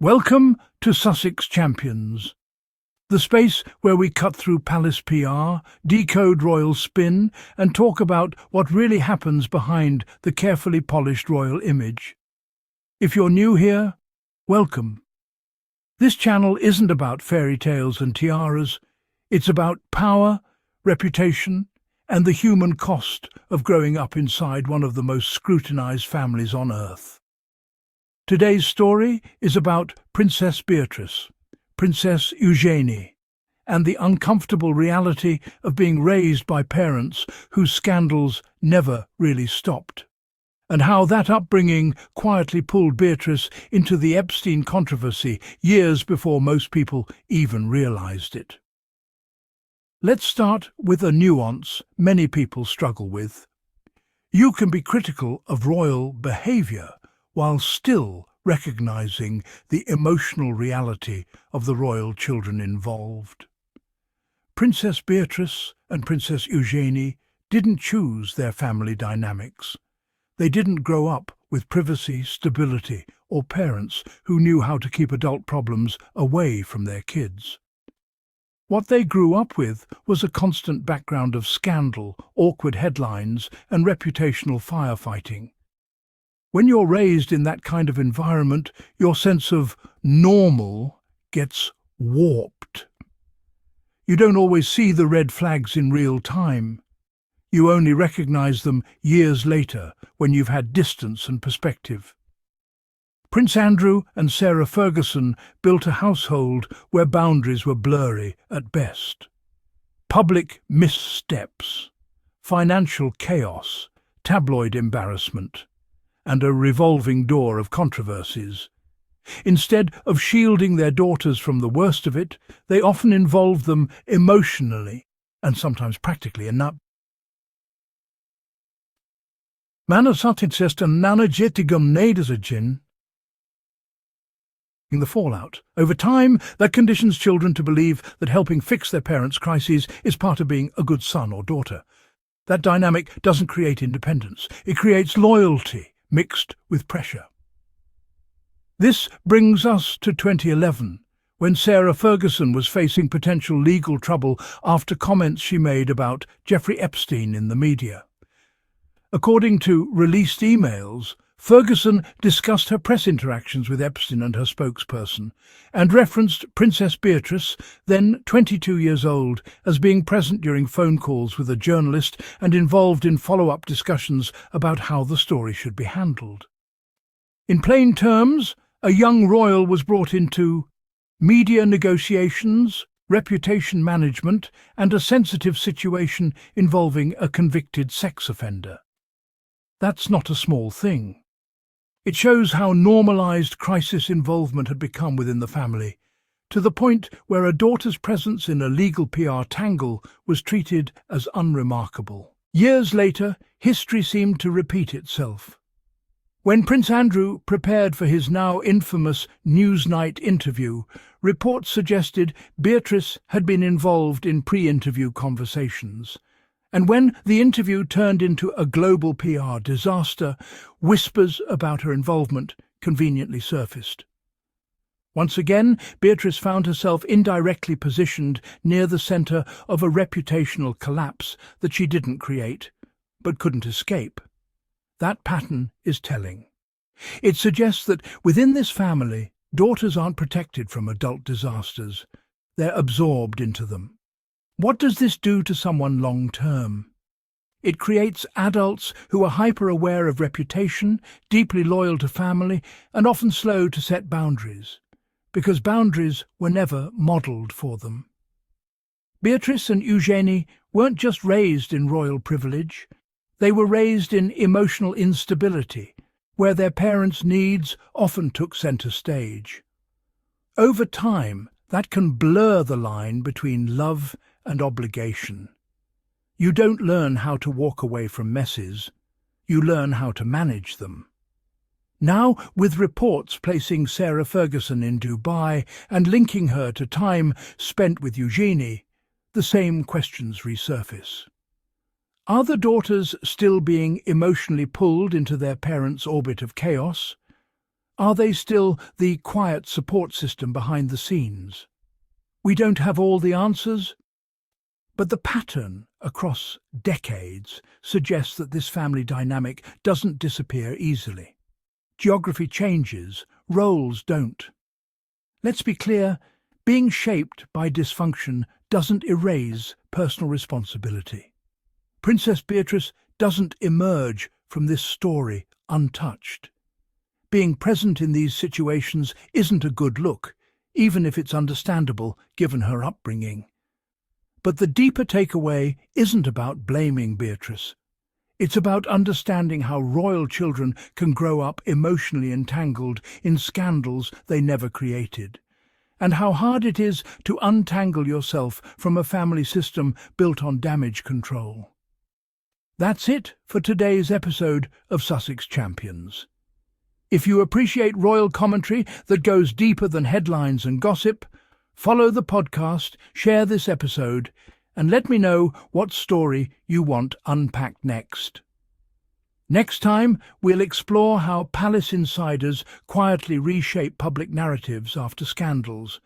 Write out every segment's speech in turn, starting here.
Welcome to Sussex Champions, the space where we cut through palace PR, decode royal spin, and talk about what really happens behind the carefully polished royal image. If you're new here, welcome. This channel isn't about fairy tales and tiaras. It's about power, reputation, and the human cost of growing up inside one of the most scrutinized families on earth. Today's story is about Princess Beatrice, Princess Eugenie, and the uncomfortable reality of being raised by parents whose scandals never really stopped, and how that upbringing quietly pulled Beatrice into the Epstein controversy years before most people even realized it. Let's start with a nuance many people struggle with. You can be critical of royal behavior while still recognizing the emotional reality of the royal children involved. Princess Beatrice and Princess Eugenie didn't choose their family dynamics. They didn't grow up with privacy, stability, or parents who knew how to keep adult problems away from their kids. What they grew up with was a constant background of scandal, awkward headlines, and reputational firefighting. When you're raised in that kind of environment, your sense of normal gets warped. You don't always see the red flags in real time. You only recognize them years later, when you've had distance and perspective. Prince Andrew and Sarah Ferguson built a household where boundaries were blurry at best. Public missteps, financial chaos, tabloid embarrassment, and a revolving door of controversies. Instead of shielding their daughters from the worst of it, they often involved them emotionally and sometimes practically enough. The fallout. Over time, that conditions children to believe that helping fix their parents' crises is part of being a good son or daughter. That dynamic doesn't create independence. It creates loyalty mixed with pressure. This brings us to 2011, when Sarah Ferguson was facing potential legal trouble after comments she made about Jeffrey Epstein in the media. According to released emails, Ferguson discussed her press interactions with Epstein and her spokesperson, and referenced Princess Beatrice, then 22 years old, as being present during phone calls with a journalist and involved in follow-up discussions about how the story should be handled. In plain terms, a young royal was brought into media negotiations, reputation management, and a sensitive situation involving a convicted sex offender. That's not a small thing. It shows how normalized crisis involvement had become within the family, to the point where a daughter's presence in a legal PR tangle was treated as unremarkable. Years later, history seemed to repeat itself. When Prince Andrew prepared for his now infamous Newsnight interview, reports suggested Beatrice had been involved in pre-interview conversations. And when the interview turned into a global PR disaster, whispers about her involvement conveniently surfaced. Once again, Beatrice found herself indirectly positioned near the centre of a reputational collapse that she didn't create, but couldn't escape. That pattern is telling. It suggests that within this family, daughters aren't protected from adult disasters. They're absorbed into them. What does this do to someone long-term? It creates adults who are hyper-aware of reputation, deeply loyal to family, and often slow to set boundaries, because boundaries were never modelled for them. Beatrice and Eugenie weren't just raised in royal privilege. They were raised in emotional instability, where their parents' needs often took centre stage. Over time, that can blur the line between love and obligation. You don't learn how to walk away from messes. You learn how to manage them. Now, with reports placing Sarah Ferguson in Dubai and linking her to time spent with Eugenie, the same questions resurface. Are the daughters still being emotionally pulled into their parents' orbit of chaos? Are they still the quiet support system behind the scenes? We don't have all the answers, but the pattern across decades suggests that this family dynamic doesn't disappear easily. Geography changes, roles don't. Let's be clear, being shaped by dysfunction doesn't erase personal responsibility. Princess Beatrice doesn't emerge from this story untouched. Being present in these situations isn't a good look, even if it's understandable given her upbringing. But the deeper takeaway isn't about blaming Beatrice. It's about understanding how royal children can grow up emotionally entangled in scandals they never created, and how hard it is to untangle yourself from a family system built on damage control. That's it for today's episode of Sussex Champions. If you appreciate royal commentary that goes deeper than headlines and gossip, follow the podcast, share this episode, and let me know what story you want unpacked next. Next time, we'll explore how palace insiders quietly reshape public narratives after scandals,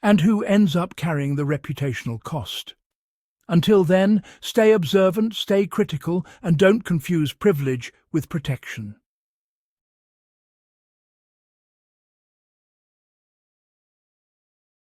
and who ends up carrying the reputational cost. Until then, stay observant, stay critical, and don't confuse privilege with protection.